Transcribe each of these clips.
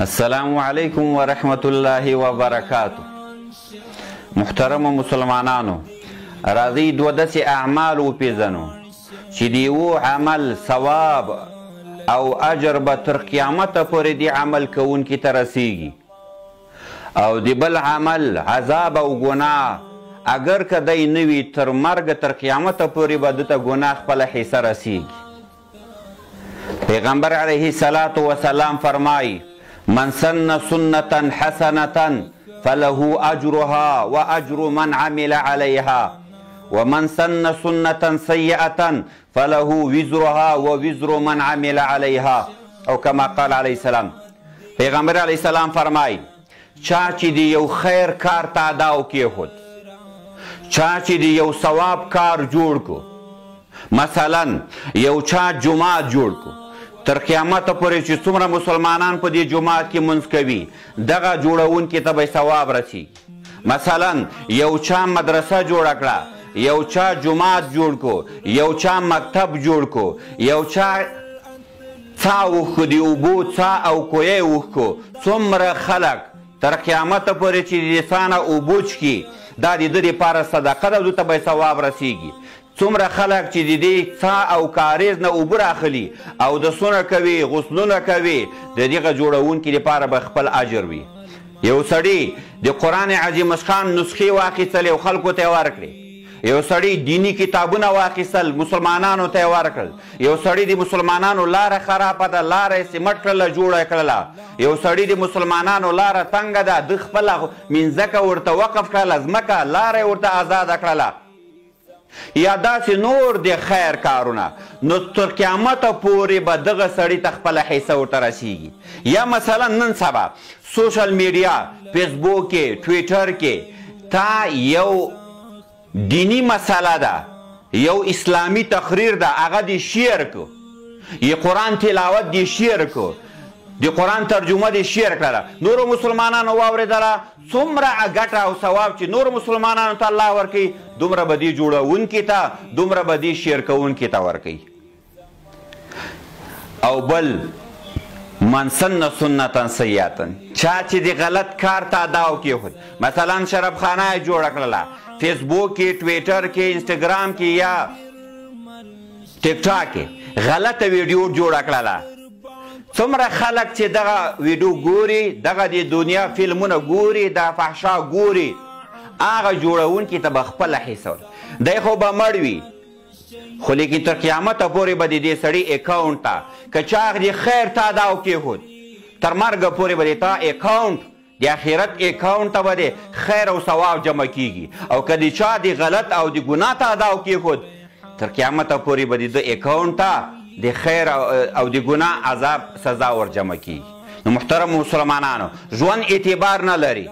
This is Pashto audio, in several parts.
السلام علیکم ورحمت الله وبرکاته. محترم مسلمانانو، راځئ دوه داسې اعمال وپېژنو چې د یو عمل ثواب او اجر به تر قیامته پورې د عمل کوونکي ته رسیږي، او د بل عمل عذاب او ګناه اگر که دی نه وي تر مرګه تر قیامته پورې به ده ته ګناه خپله حصه رسیږي. پیغمبر علیه الصلاة والسلام فرمایي: من سن سنة حسنة فله اجرها واجر من عمل عليها ومن سن سنة سيئة فله وزرها ووزر من عمل عليها، او کما قال علیه السلام. پیغمبر علیه السلام فرمایي: چا چې د یو خیر کار تعداو کیښود، چا چې د یو ثواب کار جوړ کو، مثلا یو چا جماعت جوړ کو، تر قیامته پورې چې څومره مسلمانان په دې جماعت کې منځ کوي دغه جوړونکي ته به ثواب رسیږي. مثلا یو چا مدرسه جوړه کړه، یو چا جماعت جوړ کو، یو چا مکتب جوړ کو، یو چا څا وښکو د اوبو څا او کویی وښکو، څومره خلک تر قیامته پورې چې د څا نه اوبو څښي دا د ده دپاره صدقه ده، دوی ته به ثواب رسیږي. څومره خلک چې د دې څا او کاریز نه اوبه راخلي او دسونه کوي، غسلونه کوي، د دغه جوړونکي لپاره به خپل اجر وي. یو سړي د قرآن عظیم الشان نسخې واخیستلې او خلکو ته یې ورکړې، یو سړي دیني کتابونه واخیستل مسلمانانو ته یې ورکړل، یو سړي د مسلمانانو لاره خرابه ده لاره یې سمټ کړله جوړه کړله، یو سړي د مسلمانانو لاره تنګه ده ده خپله منځکه ورته وقف کړله، ځمکه لاره یې ورته آزاده کړله، یا داسې نور د خیر کارونه، نو تر قیامته پورې به دغه سړي ته خپله حصه ورته رسیږي. یا مثلا نن سبا سوشل میډیا، فیسبوک کې، ټویټر کې تا یو دینی مسله ده، یو اسلامی تقریر ده، هغه دې شیر کو، یې قرآن تلاوت دې شیر کو، د قرآن ترجمه دې شیر کړله، نورو مسلمانانو واورېدله، څومره ګټه او ثواب چې نورو مسلمانانو ته الله ورکوي دومره به دې جوړونکي ته، دومره به دې شیر کوونکي ته ورکوي. او بل من سن سنتا سیئتا، چا چې د غلط کار ته اداو کېښود، مثلا شرابخانه یې جوړه کړله، فیسبوک کې، ټویټر کې، انسټاګرام کې یا ټیک ټاک کې غلطه ویډیو جوړه کړله، څومره خلک چې دغه ویډیو ګوري، دغه د دنیا فلمونه ګوري، د فحشا ګوري، هغه جوړونکي ته به خپله حصه دی خو به مړ وي، خو لیکن تر قیامته پورې به د دې سړي اکاونټ ته که چا د خیر تعداو کېښود تر مرګه پورې به د تا اکاونټ د آخرت اکاونټ ته به د خیر او ثواب جمع کیږي، او که د چا د غلط او د ګناه تعداو کېښود تر قیامته پورې به د ده اکاونټ ته د خیر او د ګناه عذاب سزا ور جمع کیږي. نو محترم مسلمانانو، ژوند اعتبار نه لري،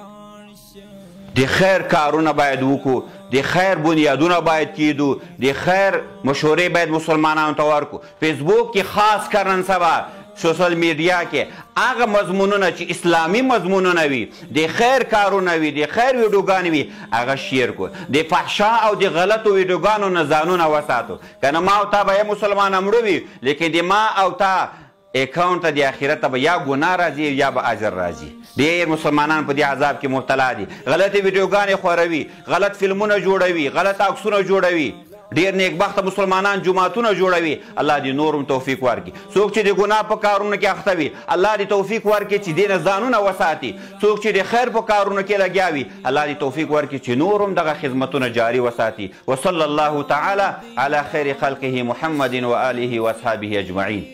د خیر کارونه باید وکړو، د خیر بنیادونه باید کیدو، د خیر مشورې باید مسلمانانو ته ورکړو. فیسبوک کې خاص کر نن سبا سوشل میډیا کې هغه مضمونونه چې اسلامي مضمونونه وي، د خیر کارونه وي، د خیر ویډیوګانې وي، هغه شیر کړو. د فحشا او د غلطو ویډیوګانو نه ځانونه وساتو، که نه ما او تا به یا مسلمانه مړه وي، لیکن د ما او تا اکاونټ ته د آخرت ته به یا ګناه راځي یا به اجر راځي. ډېر مسلمانان په دې عذاب کې مبتلا دي، غلطې ویډیوګانې خوروي، غلط فلمونه جوړوي، غلط عکسونه جوړوي، ډېر نیکبخته مسلمانان جماعتونه جوړوي. الله دې نورم توفیق ورکړي. څوک چې د ګناه په کارونو کې اخته وي الله دې توفیق ورکړي چې دې نه ځانونه وساتي، څوک چې د خیر په کارونو کې لګیا وي الله دې توفیق ورکړي چې نورم دغه خدمتونه جاري وساتي. وصلی الله تعالی علی خیر خلقه محمد و آله و اصحابه اجمعین.